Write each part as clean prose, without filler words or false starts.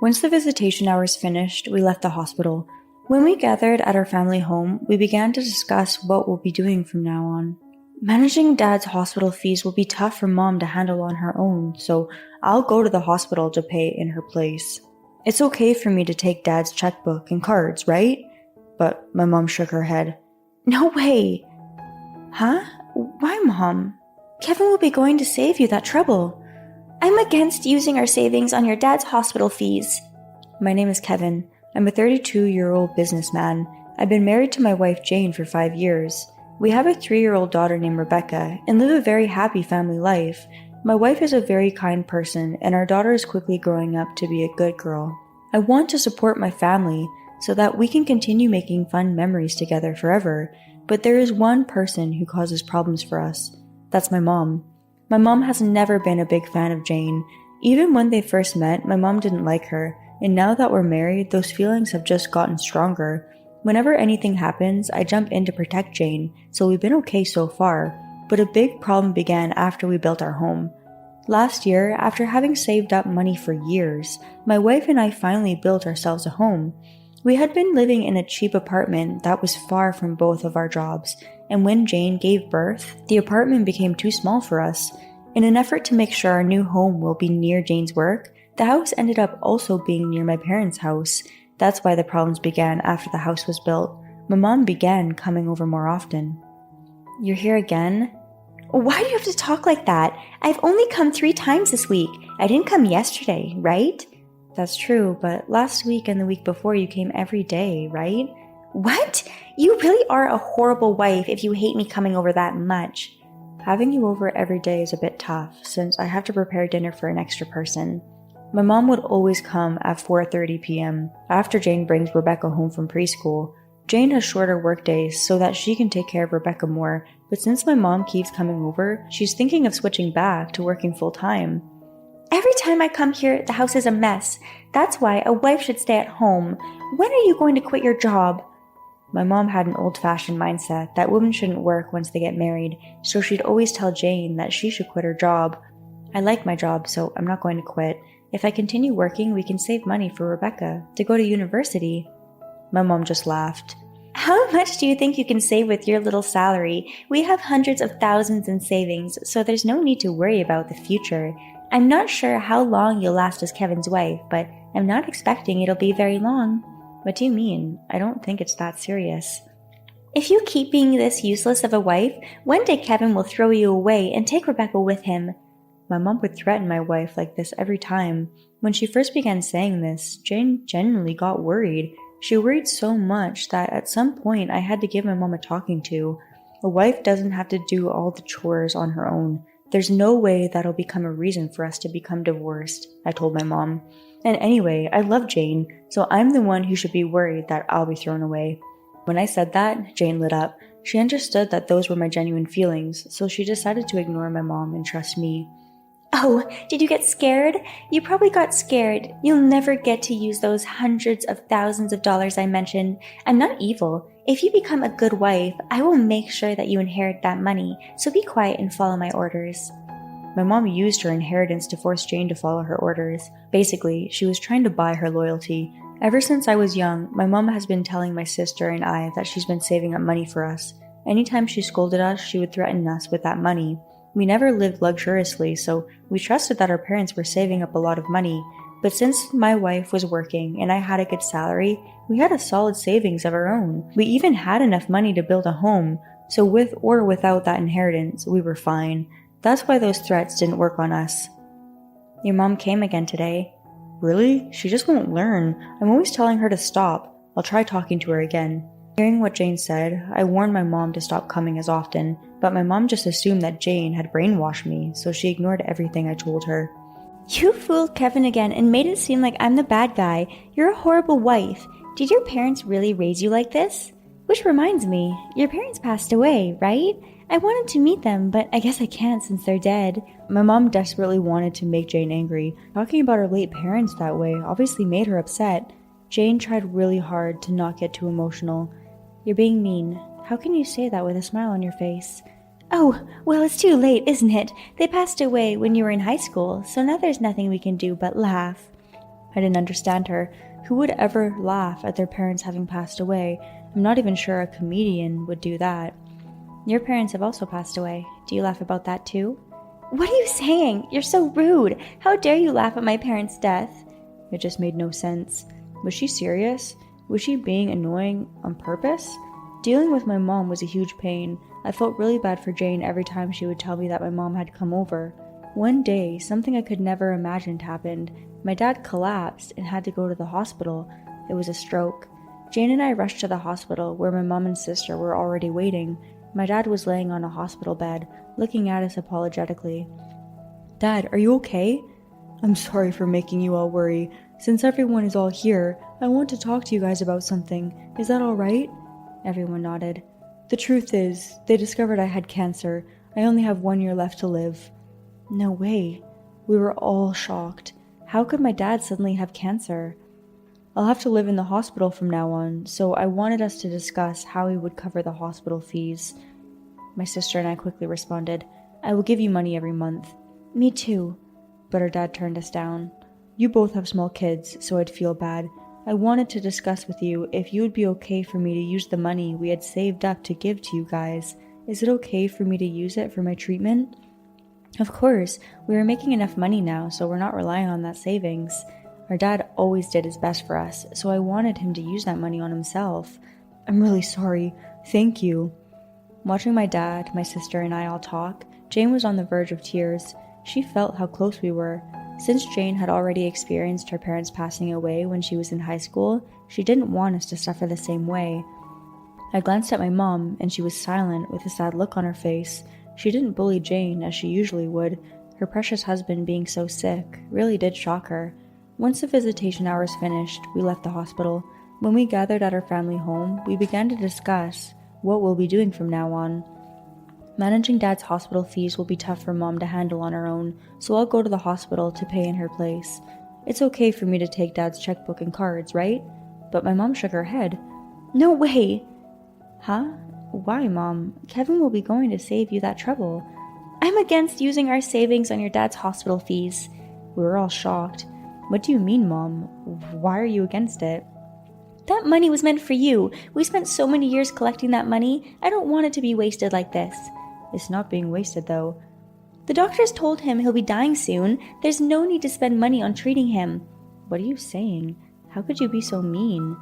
Once the visitation hours finished, we left the hospital. When we gathered at our family home, we began to discuss what we'll be doing from now on. Managing Dad's hospital fees will be tough for Mom to handle on her own, so I'll go to the hospital to pay in her place. It's okay for me to take Dad's checkbook and cards, right? But my mom shook her head. No way! Huh? Why, Mom? Kevin will be going to save you that trouble. I'm against using our savings on your dad's hospital fees. My name is Kevin. I'm a 32-year-old businessman. I've been married to my wife Jane for 5 years. We have a 3-year-old daughter named Rebecca and live a very happy family life. My wife is a very kind person and our daughter is quickly growing up to be a good girl. I want to support my family so that we can continue making fun memories together forever, but there is one person who causes problems for us. That's my mom. My mom has never been a big fan of Jane. Even when they first met, my mom didn't like her, and now that we're married, those feelings have just gotten stronger. Whenever anything happens, I jump in to protect Jane, so we've been okay so far, but a big problem began after we built our home. Last year, after having saved up money for years, my wife and I finally built ourselves a home. We had been living in a cheap apartment that was far from both of our jobs, and when Jane gave birth, the apartment became too small for us. In an effort to make sure our new home will be near Jane's work, the house ended up also being near my parents' house. That's why the problems began after the house was built. My mom began coming over more often. You're here again? Why do you have to talk like that? I've only come 3 times this week. I didn't come yesterday, right? That's true, but last week and the week before you came every day, right? What? You really are a horrible wife if you hate me coming over that much. Having you over every day is a bit tough since I have to prepare dinner for an extra person. My mom would always come at 4:30 p.m. after Jane brings Rebecca home from preschool. Jane has shorter work days so that she can take care of Rebecca more, but since my mom keeps coming over, she's thinking of switching back to working full-time. Every time I come here, the house is a mess. That's why a wife should stay at home. When are you going to quit your job? My mom had an old-fashioned mindset that women shouldn't work once they get married, so she'd always tell Jane that she should quit her job. I like my job, so I'm not going to quit. If I continue working, we can save money for Rebecca to go to university. My mom just laughed. How much do you think you can save with your little salary? We have hundreds of thousands in savings, so there's no need to worry about the future. I'm not sure how long you'll last as Kevin's wife, but I'm not expecting it'll be very long. What do you mean? I don't think it's that serious. If you keep being this useless of a wife, one day Kevin will throw you away and take Rebecca with him. My mom would threaten my wife like this every time. When she first began saying this, Jane genuinely got worried. She worried so much that at some point I had to give my mom a talking to. A wife doesn't have to do all the chores on her own. There's no way that'll become a reason for us to become divorced, I told my mom. And anyway, I love Jane, so I'm the one who should be worried that I'll be thrown away. When I said that, Jane lit up. She understood that those were my genuine feelings, so she decided to ignore my mom and trust me. Oh, did you get scared? You probably got scared. You'll never get to use those hundreds of thousands of dollars I mentioned. I'm not evil. If you become a good wife, I will make sure that you inherit that money, so be quiet and follow my orders. My mom used her inheritance to force Jane to follow her orders. Basically, she was trying to buy her loyalty. Ever since I was young, my mom has been telling my sister and I that she's been saving up money for us. Anytime she scolded us, she would threaten us with that money. We never lived luxuriously, so we trusted that our parents were saving up a lot of money. But since my wife was working and I had a good salary, we had a solid savings of our own. We even had enough money to build a home, so with or without that inheritance, we were fine. That's why those threats didn't work on us. Your mom came again today. Really? She just won't learn. I'm always telling her to stop. I'll try talking to her again. Hearing what Jane said, I warned my mom to stop coming as often, but my mom just assumed that Jane had brainwashed me, so she ignored everything I told her. You fooled Kevin again and made it seem like I'm the bad guy. You're a horrible wife. Did your parents really raise you like this? Which reminds me, your parents passed away, right? I wanted to meet them, but I guess I can't since they're dead. My mom desperately wanted to make Jane angry. Talking about her late parents that way obviously made her upset. Jane tried really hard to not get too emotional. You're being mean. How can you say that with a smile on your face? Oh, well, it's too late, isn't it? They passed away when you were in high school, so now there's nothing we can do but laugh. I didn't understand her. Who would ever laugh at their parents having passed away? I'm not even sure a comedian would do that. Your parents have also passed away. Do you laugh about that too? What are you saying? You're so rude. How dare you laugh at my parents' death? It just made no sense. Was she serious? Was she being annoying on purpose? Dealing with my mom was a huge pain. I felt really bad for Jane every time she would tell me that my mom had come over. One day, something I could never imagined happened. My dad collapsed and had to go to the hospital. It was a stroke. Jane and I rushed to the hospital where my mom and sister were already waiting. My dad was laying on a hospital bed, looking at us apologetically. Dad, are you okay? I'm sorry for making you all worry. Since everyone is all here, I want to talk to you guys about something. Is that all right? Everyone nodded. The truth is, they discovered I had cancer. I only have 1 year left to live. No way. We were all shocked. How could my dad suddenly have cancer? I'll have to live in the hospital from now on, so I wanted us to discuss how we would cover the hospital fees. My sister and I quickly responded, I will give you money every month. Me too. But our dad turned us down. You both have small kids, so I'd feel bad. I wanted to discuss with you if you would be okay for me to use the money we had saved up to give to you guys. Is it okay for me to use it for my treatment? Of course, we were making enough money now, so we're not relying on that savings. Our dad always did his best for us, so I wanted him to use that money on himself. I'm really sorry. Thank you. Watching my dad, my sister, and I all talk, Jane was on the verge of tears. She felt how close we were. Since Jane had already experienced her parents passing away when she was in high school, she didn't want us to suffer the same way. I glanced at my mom, and she was silent with a sad look on her face. She didn't bully Jane as she usually would. Her precious husband being so sick really did shock her. Once the visitation hours finished, we left the hospital. When we gathered at our family home, we began to discuss what we'll be doing from now on. Managing Dad's hospital fees will be tough for Mom to handle on her own, so I'll go to the hospital to pay in her place. It's okay for me to take Dad's checkbook and cards, right? But my mom shook her head. No way! Huh? Why, Mom? Kevin will be going to save you that trouble. I'm against using our savings on your dad's hospital fees. We were all shocked. What do you mean, Mom? Why are you against it? That money was meant for you. We spent so many years collecting that money. I don't want it to be wasted like this. It's not being wasted, though. The doctors told him he'll be dying soon. There's no need to spend money on treating him. What are you saying? How could you be so mean?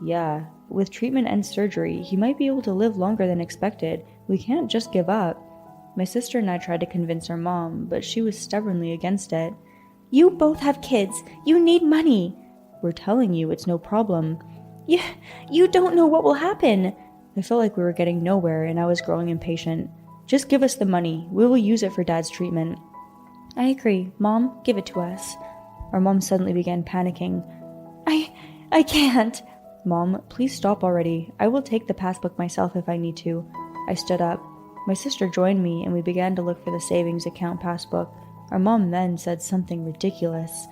Yeah, with treatment and surgery, he might be able to live longer than expected. We can't just give up. My sister and I tried to convince our mom, but she was stubbornly against it. You both have kids. You need money. We're telling you it's no problem. You don't know what will happen. I felt like we were getting nowhere, and I was growing impatient. Just give us the money. We will use it for Dad's treatment. I agree. Mom, give it to us. Our mom suddenly began panicking. I can't. Mom, please stop already. I will take the passbook myself if I need to. I stood up. My sister joined me, and we began to look for the savings account passbook. Our mom then said something ridiculous.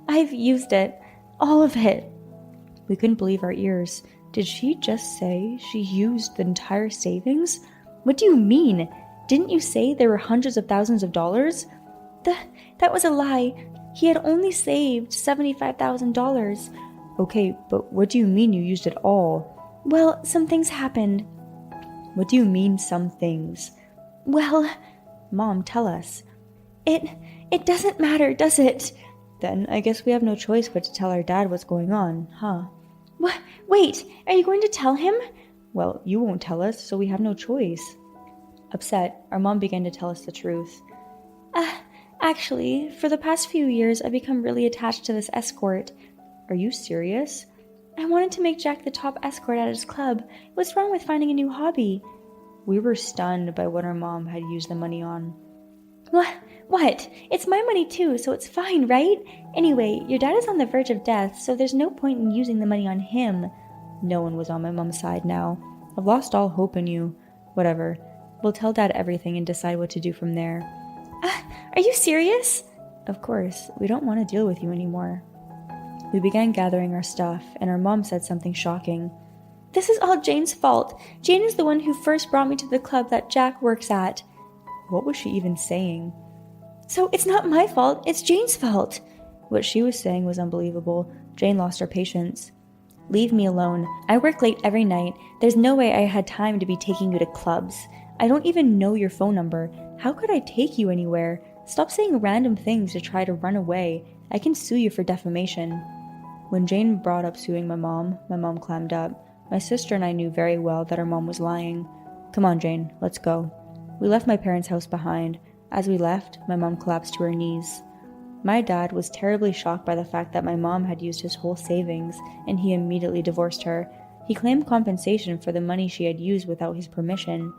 I've used it. All of it. We couldn't believe our ears. Did she just say she used the entire savings? What do you mean? Didn't you say there were hundreds of thousands of dollars? That was a lie. He had only saved $75,000. Okay, but what do you mean you used it all? Well, some things happened. What do you mean, some things? Well, Mom, tell us. It doesn't matter, does it? Then I guess we have no choice but to tell our dad what's going on, huh? What? Wait, are you going to tell him? Well, you won't tell us, so we have no choice. Upset, our mom began to tell us the truth. Actually, for the past few years, I've become really attached to this escort. Are you serious? I wanted to make Jack the top escort at his club. What's wrong with finding a new hobby? We were stunned by what our mom had used the money on. What? It's my money too, so it's fine, right? Anyway, your dad is on the verge of death, so there's no point in using the money on him. No one was on my mom's side now. I've lost all hope in you. Whatever. We'll tell Dad everything and decide what to do from there. Are you serious? Of course. We don't want to deal with you anymore. We began gathering our stuff, and our mom said something shocking. This is all Jane's fault. Jane is the one who first brought me to the club that Jack works at. What was she even saying? So it's not my fault, it's Jane's fault. What she was saying was unbelievable. Jane lost her patience. Leave me alone. I work late every night. There's no way I had time to be taking you to clubs. I don't even know your phone number. How could I take you anywhere? Stop saying random things to try to run away. I can sue you for defamation. When Jane brought up suing my mom clammed up. My sister and I knew very well that our mom was lying. Come on, Jane, let's go. We left my parents' house behind. As we left, my mom collapsed to her knees. My dad was terribly shocked by the fact that my mom had used his whole savings, and he immediately divorced her. He claimed compensation for the money she had used without his permission.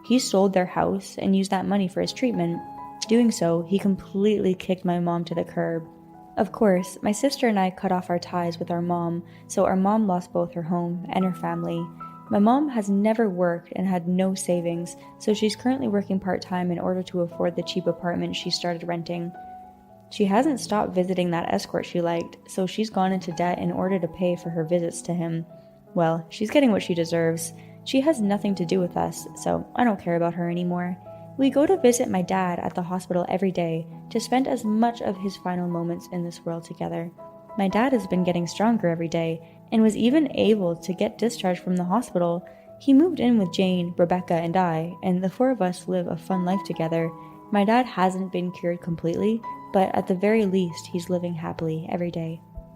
He sold their house and used that money for his treatment. Doing so, he completely kicked my mom to the curb. Of course, my sister and I cut off our ties with our mom, so our mom lost both her home and her family. My mom has never worked and had no savings, so she's currently working part-time in order to afford the cheap apartment she started renting. She hasn't stopped visiting that escort she liked, so she's gone into debt in order to pay for her visits to him. Well, she's getting what she deserves. She has nothing to do with us, so I don't care about her anymore. We go to visit my dad at the hospital every day to spend as much of his final moments in this world together. My dad has been getting stronger every day and was even able to get discharged from the hospital. He moved in with Jane, Rebecca, and I, and the four of us live a fun life together. My dad hasn't been cured completely, but at the very least, he's living happily every day.